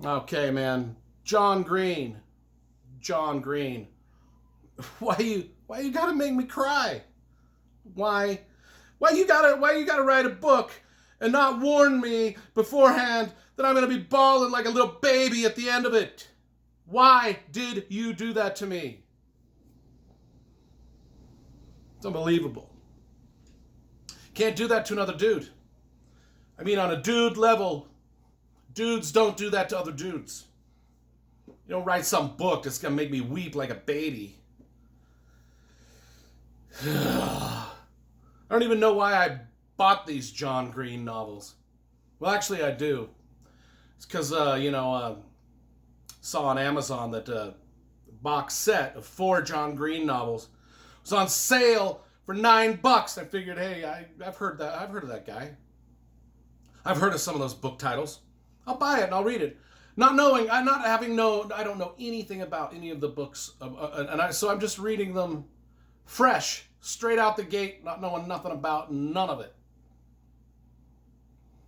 Okay, man. John Green. John Green. Why you gotta make me cry? Why why you gotta write a book and not warn me beforehand that I'm gonna be bawling like a little baby at the end of it? Why did you do that to me? It's unbelievable. Can't do that to another dude. I mean, on a dude level, dudes don't do that to other dudes. You don't write some book that's gonna make me weep like a baby. I don't even know why I bought these John Green novels. Well, actually, I do. It's because, saw on Amazon that box set of 4 John Green novels was on sale for $9. I figured, hey, I've heard that. I've heard of that guy. I've heard of some of those book titles. I'll buy it and I'll read it. Not knowing, I don't know anything about any of the books, so I'm just reading them fresh, straight out the gate, not knowing nothing about none of it.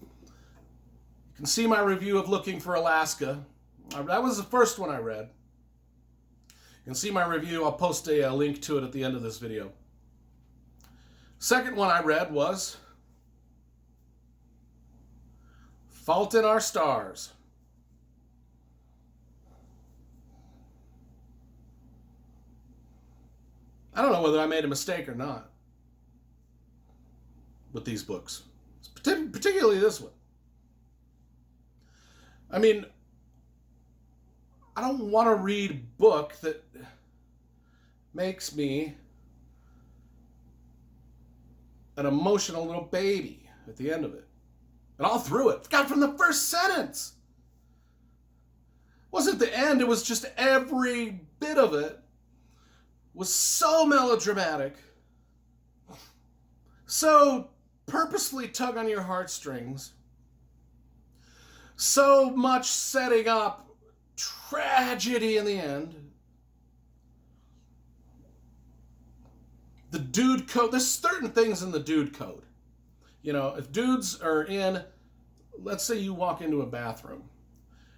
You can see my review of Looking for Alaska. That was the first one I read. You can see my review. I'll post a link to it at the end of this video. Second one I read was Fault in Our Stars. I don't know whether I made a mistake or not with these books, particularly this one. I mean, I don't want to read a book that makes me an emotional little baby at the end of it. And all through it. God, from the first sentence. It wasn't the end, it was just every bit of it was so melodramatic, so purposefully tug on your heartstrings, so much setting up tragedy in the end. The dude code, there's certain things in the dude code. You know, if dudes are in, let's say you walk into a bathroom.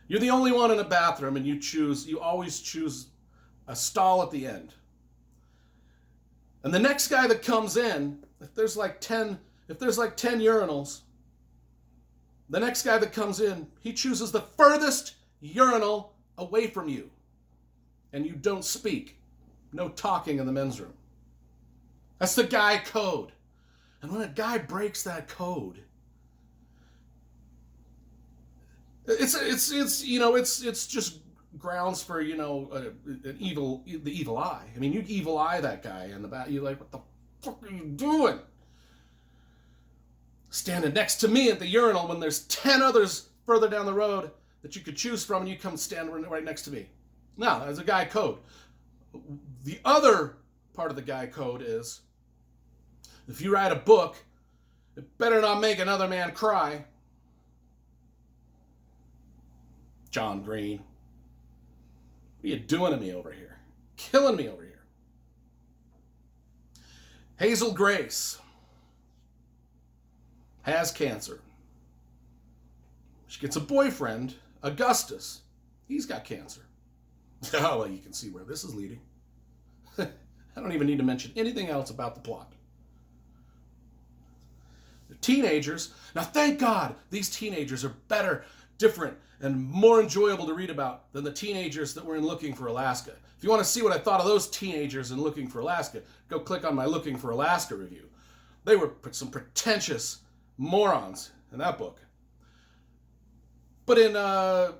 You're the only one in a bathroom and you always choose a stall at the end. And the next guy that comes in, if there's like 10 urinals, the next guy that comes in, he chooses the furthest urinal away from you. And you don't speak. No talking in the men's room. That's the guy code. And when a guy breaks that code, it's just grounds for, the evil eye. I mean, you evil eye that guy in the back. You're like, what the fuck are you doing? Standing next to me at the urinal when there's 10 others further down the road that you could choose from, and you come stand right next to me. No, there's a guy code. The other part of the guy code is, if you write a book, it better not make another man cry. John Green. What are you doing to me over here? Killing me over here. Hazel Grace has cancer. She gets a boyfriend, Augustus. He's got cancer. Oh, well, you can see where this is leading. I don't even need to mention anything else about the plot. They're teenagers. Now, thank God, these teenagers are better, different, and more enjoyable to read about than the teenagers that were in Looking for Alaska. If you want to see what I thought of those teenagers in Looking for Alaska, go click on my Looking for Alaska review. They were some pretentious morons in that book. But in the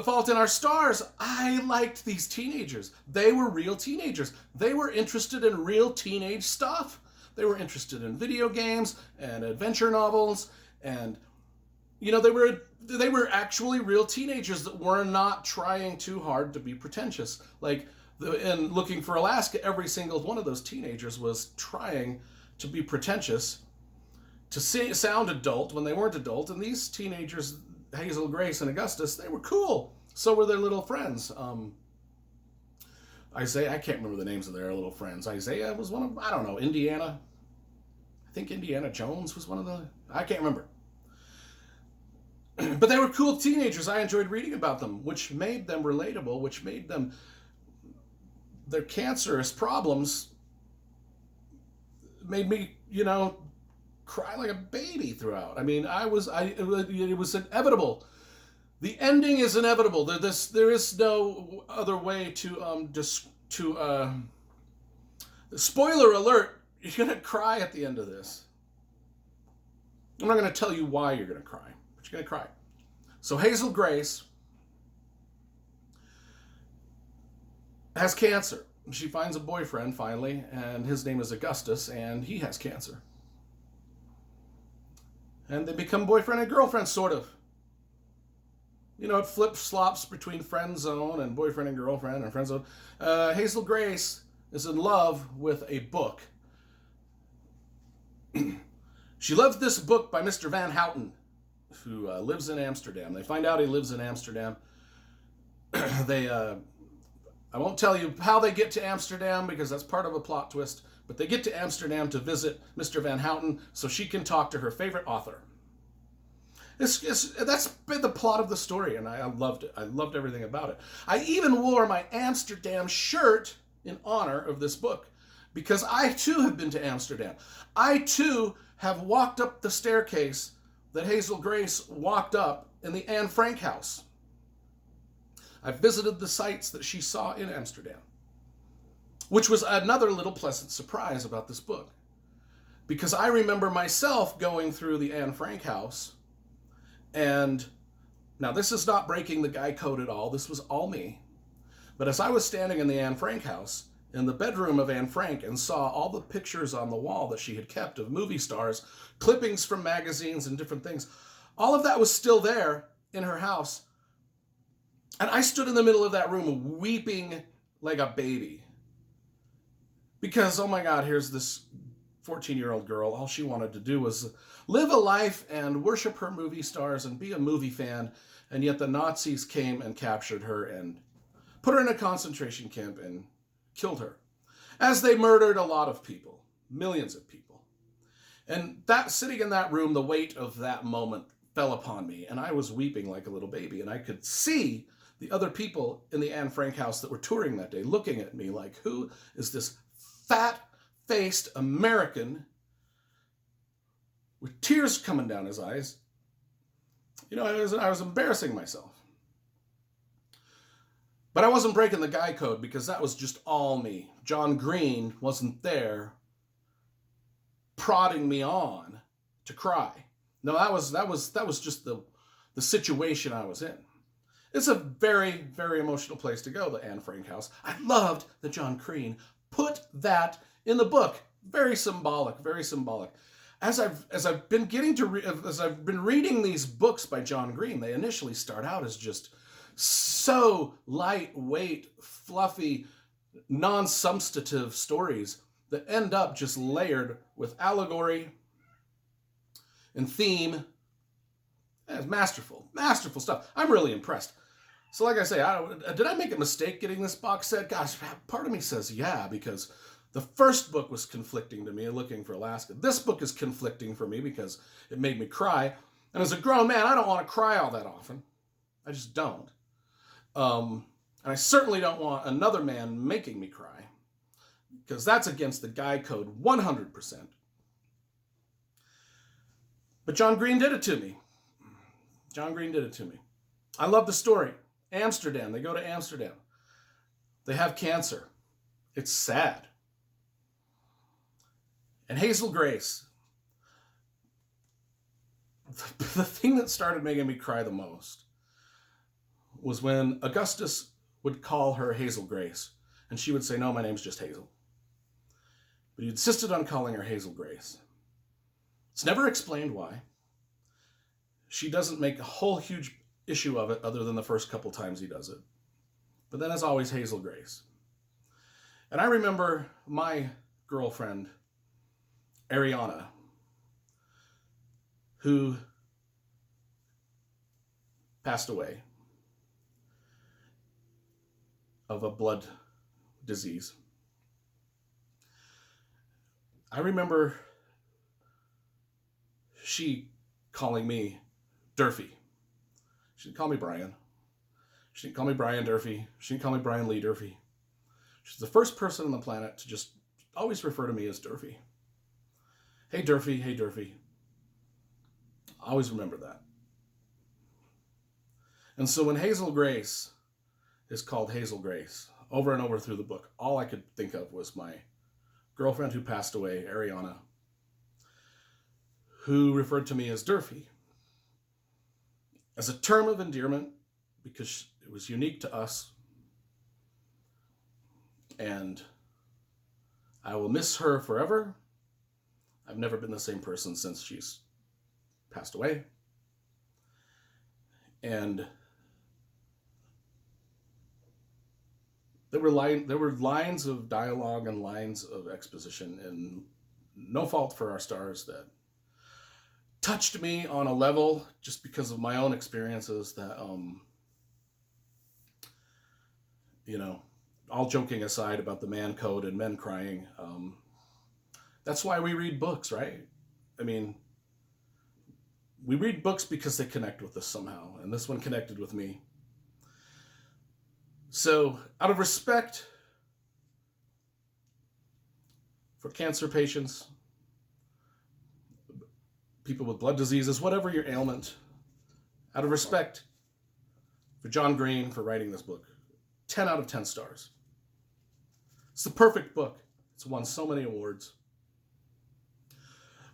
Fault in Our Stars, I liked these teenagers. They were real teenagers. They were interested in real teenage stuff. They were interested in video games and adventure novels, and they were actually real teenagers that were not trying too hard to be pretentious. Like in Looking for Alaska, every single one of those teenagers was trying to be pretentious, to sound adult when they weren't adult. And these teenagers, Hazel Grace and Augustus, they were cool. So were their little friends. Isaiah, I can't remember the names of their little friends. Isaiah was one of them. I don't know. Indiana. I think Indiana Jones was one of the... I can't remember. But they were cool teenagers. I enjoyed reading about them, which made them relatable, which made them, their cancerous problems made me, cry like a baby throughout. I mean, it was inevitable. The ending is inevitable. There is no other way to spoiler alert. You're gonna cry at the end of this. I'm not gonna tell you why you're gonna cry, but you're gonna cry. So Hazel Grace has cancer. She finds a boyfriend finally, and his name is Augustus, and he has cancer. And they become boyfriend and girlfriend, sort of. It flip-flops between friend zone and boyfriend and girlfriend and friend zone. Hazel Grace is in love with a book. She loves this book by Mr. Van Houten, who lives in Amsterdam. They find out he lives in Amsterdam. I won't tell you how they get to Amsterdam because that's part of a plot twist, but they get to Amsterdam to visit Mr. Van Houten so she can talk to her favorite author. That's been the plot of the story, and I loved it. I loved everything about it. I even wore my Amsterdam shirt in honor of this book because I too have been to Amsterdam. I too have walked up the staircase that Hazel Grace walked up in the Anne Frank house. I've visited the sites that she saw in Amsterdam, which was another little pleasant surprise about this book. Because I remember myself going through the Anne Frank house, and now this is not breaking the guy code at all, this was all me. But as I was standing in the Anne Frank house, in the bedroom of Anne Frank, and saw all the pictures on the wall that she had kept of movie stars, clippings from magazines and different things, all of that was still there in her house. And I stood in the middle of that room weeping like a baby. Because, oh my God, here's this 14-year-old girl. All she wanted to do was live a life and worship her movie stars and be a movie fan. And yet the Nazis came and captured her and put her in a concentration camp and killed her. As they murdered a lot of people, millions of people. And that, sitting in that room, the weight of that moment fell upon me. And I was weeping like a little baby. And I could see the other people in the Anne Frank house that were touring that day looking at me like, who is this fat-faced American with tears coming down his eyes? I was embarrassing myself. But I wasn't breaking the guy code because that was just all me. John Green wasn't there prodding me on to cry. No, that was just the situation I was in. It's a very, very emotional place to go, the Anne Frank house. I loved that John Green put that in the book. Very symbolic, very symbolic. As I've been reading these books by John Green, they initially start out as just so lightweight, fluffy, non-substantive stories that end up just layered with allegory and theme. It's masterful stuff. I'm really impressed. So like I say, did I make a mistake getting this box set? Gosh, part of me says yeah, because the first book was conflicting to me, Looking for Alaska. This book is conflicting for me because it made me cry. And as a grown man, I don't want to cry all that often. I just don't. And I certainly don't want another man making me cry, because that's against the guy code 100%. But John Green did it to me. John Green did it to me. I love the story. Amsterdam. They go to Amsterdam. They have cancer. It's sad. And Hazel Grace. The thing that started making me cry the most was when Augustus would call her Hazel Grace. And she would say, no, my name's just Hazel. But he insisted on calling her Hazel Grace. It's never explained why. She doesn't make a whole huge issue of it other than the first couple times he does it. But then it's always Hazel Grace. And I remember my girlfriend, Ariana, who passed away of a blood disease. I remember she calling me Durfee. She didn't call me Brian. She didn't call me Brian Durfee. She didn't call me Brian Lee Durfee. She's the first person on the planet to just always refer to me as Durfee. Hey, Durfee. Hey, Durfee. Always remember that. And so when Hazel Grace is called Hazel Grace over and over through the book, all I could think of was my girlfriend who passed away, Ariana, who referred to me as Durfee as a term of endearment because it was unique to us. And I will miss her forever. I've never been the same person since she's passed away. And there were lines of dialogue and lines of exposition, and no fault for our stars, that touched me on a level just because of my own experiences that, all joking aside about the man code and men crying, that's why we read books, right? I mean, we read books because they connect with us somehow, and this one connected with me. So, out of respect for cancer patients, people with blood diseases, whatever your ailment, out of respect for John Green for writing this book, 10 out of 10 stars. It's the perfect book. It's won so many awards.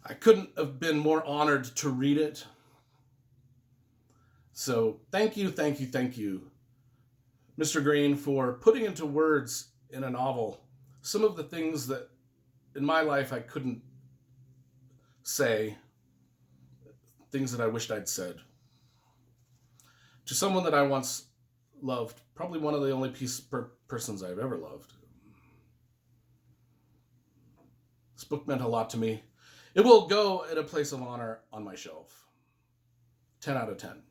I couldn't have been more honored to read it. So thank you, Mr. Green, for putting into words in a novel some of the things that in my life I couldn't say, things that I wished I'd said. To someone that I once loved, probably one of the only persons I've ever loved. This book meant a lot to me. It will go at a place of honor on my shelf. 10 out of 10.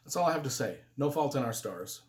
That's all I have to say. No fault in our stars.